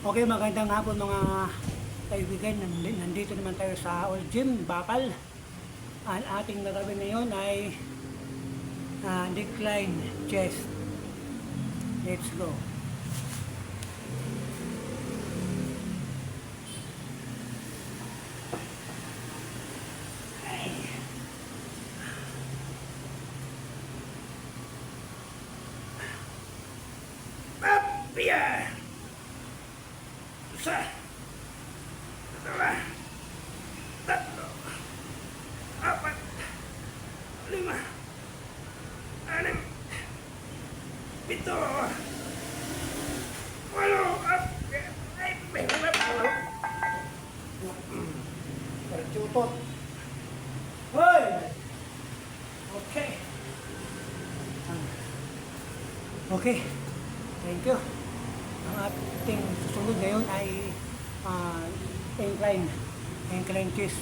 Okay, magandang hapon mga kaibigan. Nandito naman tayo sa Old Gym, Bakal. Ang ating gagawin ngayon ay decline chest. Let's go. Up! Yeah! Isa, dalawa, tatlo, apat, lima, anim, pito, walo, ay, may walo. Parchutot. Hoy! Okay. Okay. Thank you. Ang ating susunod ngayon ay incline chest.